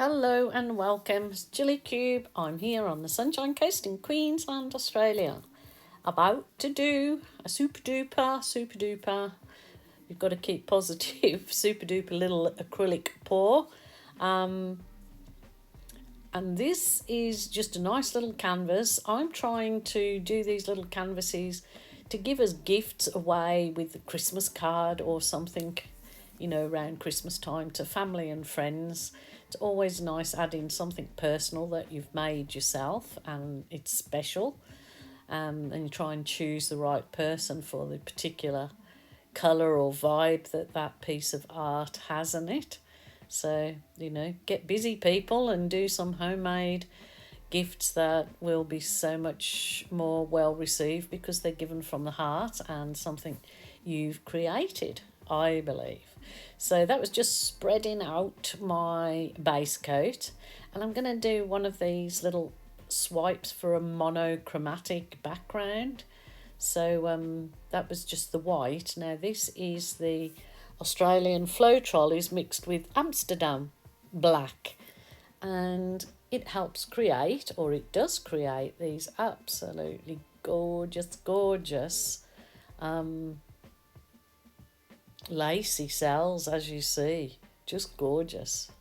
Hello and welcome, it's Jilly Cube. I'm here on the Sunshine Coast in Queensland, Australia. About to do a super duper, you've got to keep positive, super duper little acrylic pour. And this is just a nice little canvas. I'm trying to do these little canvases to give us gifts away with a Christmas card or something, around Christmas time to family and friends. It's always nice adding something personal that you've made yourself and it's special. And you try and choose the right person for the particular colour or vibe that piece of art has in it. So, get busy, people, and do some homemade gifts that will be so much more well received because they're given from the heart and something you've created, I believe. So that was just spreading out my base coat, and I'm going to do one of these little swipes for a monochromatic background. So that was just the white. Now this is the Australian flow trolleys mixed with Amsterdam black, and it helps create, or it does create, these absolutely gorgeous lacy cells, as you see. Just gorgeous.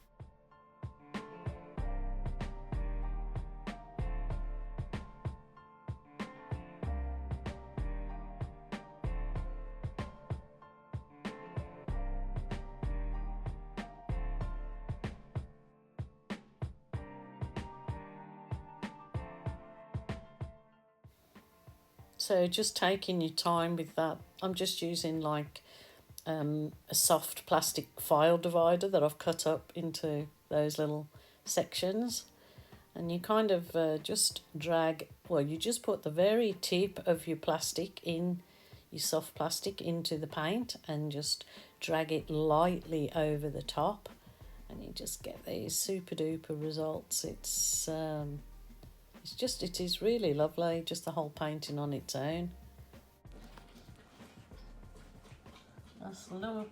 So just taking your time with that. I'm just using a soft plastic file divider that I've cut up into those little sections, and you kind of just drag, you just put the very tip of your soft plastic into the paint and just drag it lightly over the top, and you just get these super duper results. It is really lovely, just the whole painting on its own. Let's look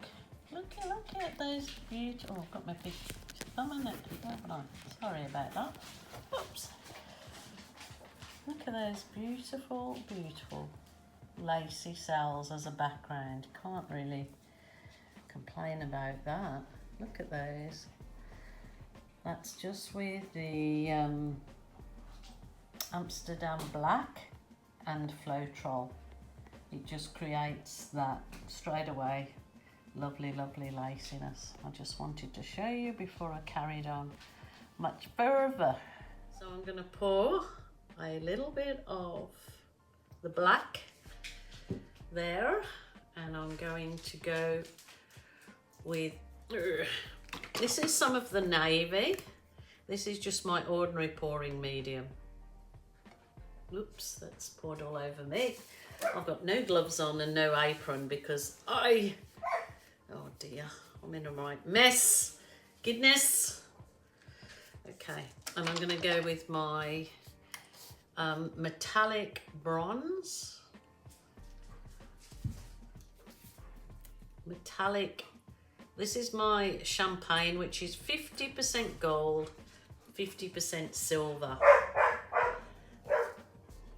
at those beautiful. Oh, I've got my big thumb in it, haven't I? Sorry about that. Oops. Look at those beautiful lacy cells as a background. Can't really complain about that. Look at those. That's just with the Amsterdam black and Floetrol. It just creates that straight away lovely laciness. I just wanted to show you before I carried on much further. So I'm going to pour a little bit of the black there, and I'm going to go with, this is some of the navy. This is just my ordinary pouring medium. Oops, that's poured all over me. I've got no gloves on and no apron because oh dear, I'm in a right mess. Goodness. Okay, and I'm going to go with my metallic bronze. This is my champagne, which is 50% gold, 50% silver.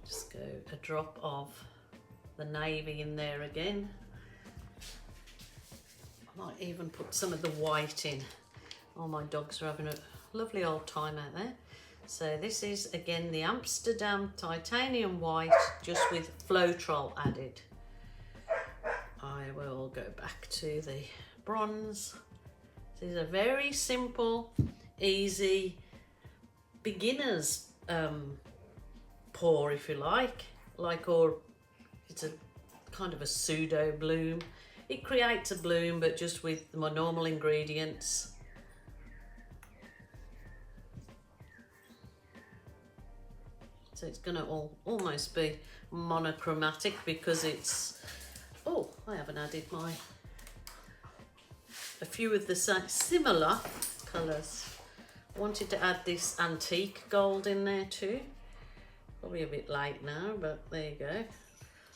Just go a drop of the navy in there again. I might even put some of the white in. Oh, my dogs are having a lovely old time out there. So this is again the Amsterdam titanium white, just with Floetrol added. I will go back to the bronze. This is a very simple, easy beginner's pour, if you like, or it's a kind of a pseudo bloom. It creates a bloom, but just with my normal ingredients. So it's going to almost be monochromatic because it's, I haven't added a few of the similar colours. I wanted to add this antique gold in there too. Probably a bit late now, but there you go.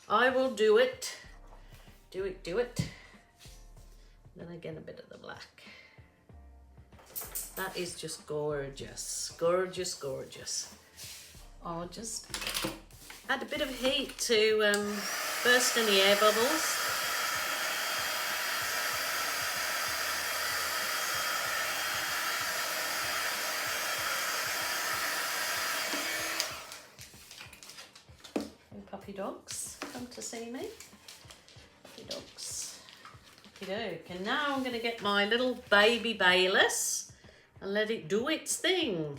I will do it. Do it. Then again, a bit of the black. That is just gorgeous, gorgeous, gorgeous. I'll just add a bit of heat to burst any air bubbles. Puppy dogs come to see me. Puppy dogs. Okey-doke. And now I'm going to get my little baby Bayless and let it do its thing.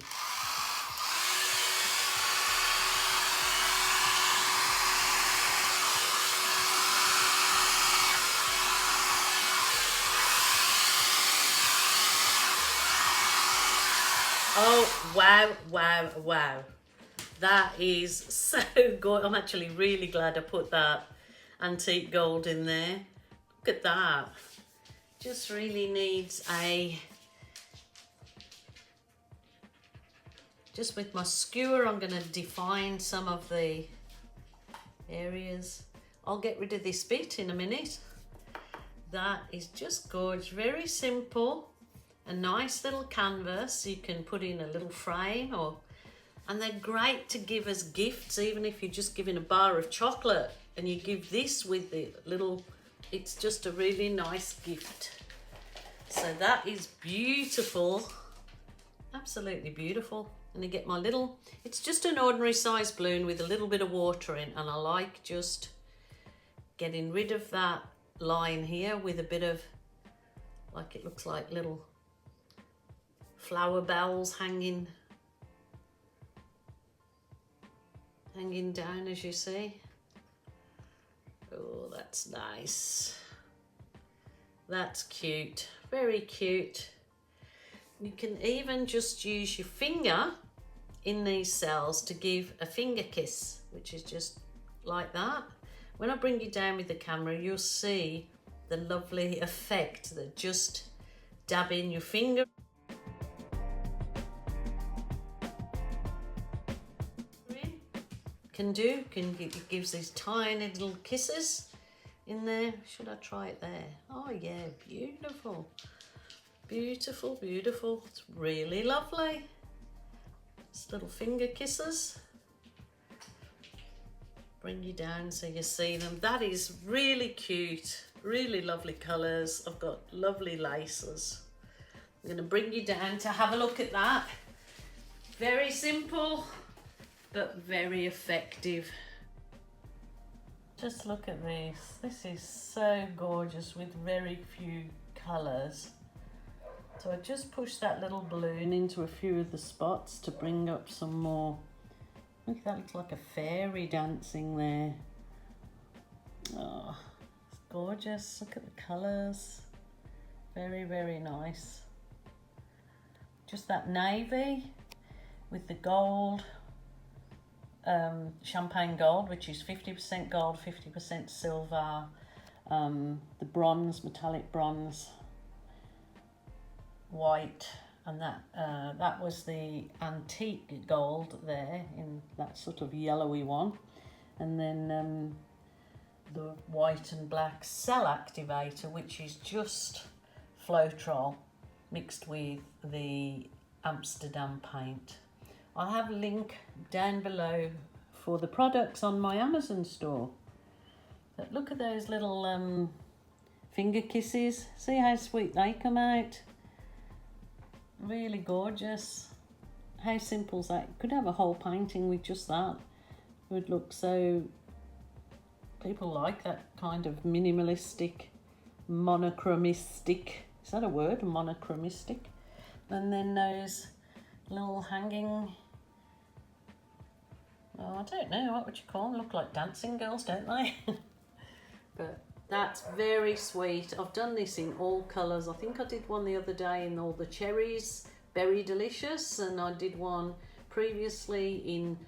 Oh, wow, wow, wow. That is so good. I'm actually really glad I put that antique gold in there. Look at that. Just really needs a... Just with my skewer, I'm going to define some of the areas. I'll get rid of this bit in a minute. That is just gorgeous. Very simple. A nice little canvas. You can put in a little frame or... And they're great to give as gifts, even if you're just giving a bar of chocolate and you give this with the little, it's just a really nice gift. So that is beautiful, absolutely beautiful. And I get my little, it's just an ordinary size balloon with a little bit of water in, and I like just getting rid of that line here with a bit of, like it looks like little flower bells hanging down, as you see. Oh, that's nice. That's cute, very cute. You can even just use your finger in these cells to give a finger kiss, which is just like that. When I bring you down with the camera, you'll see the lovely effect that just dabbing your finger can do. It gives these tiny little kisses in there. Should I try it there? Oh yeah, beautiful, beautiful, beautiful. It's really lovely. Just little finger kisses. Bring you down so you see them. That is really cute, really lovely colours. I've got lovely laces. I'm going to bring you down to have a look at that. Very simple, but very effective. Just look at this. This is so gorgeous with very few colours. So I just pushed that little balloon into a few of the spots to bring up some more. Look, that looks like a fairy dancing there. Oh, it's gorgeous. Look at the colours. Very, very nice. Just that navy with the gold. Champagne gold, which is 50% gold, 50% silver, the bronze, metallic bronze, white, and that was the antique gold there in that sort of yellowy one, and then the white and black cell activator, which is just Floetrol mixed with the Amsterdam paint. I'll have a link down below for the products on my Amazon store. But look at those little finger kisses. See how sweet they come out. Really gorgeous. How simple is that? Could have a whole painting with just that. It would look so... People like that kind of minimalistic, monochromistic. Is that a word? Monochromistic. And then those little hanging... Oh, I don't know, what would you call them? Look like dancing girls, don't they? But that's very sweet. I've done this in all colours. I think I did one the other day in all the cherries, Berry Delicious, and I did one previously in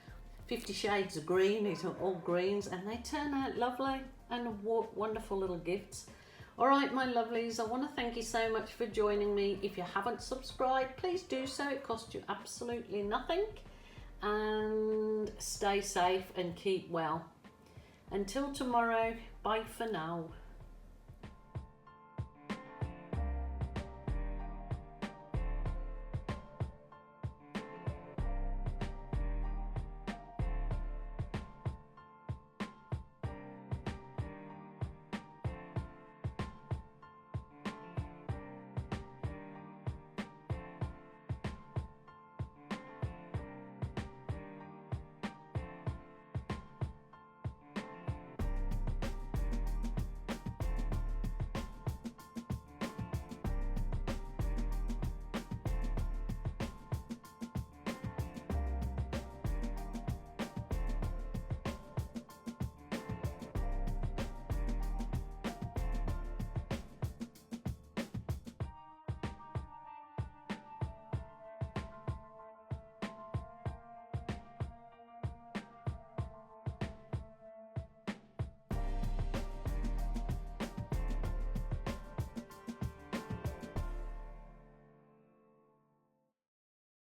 50 Shades of Green. It's all greens, and they turn out lovely and wonderful little gifts. All right, my lovelies, I want to thank you so much for joining me. If you haven't subscribed, please do so. It costs you absolutely nothing. And stay safe and keep well. Until tomorrow, bye for now.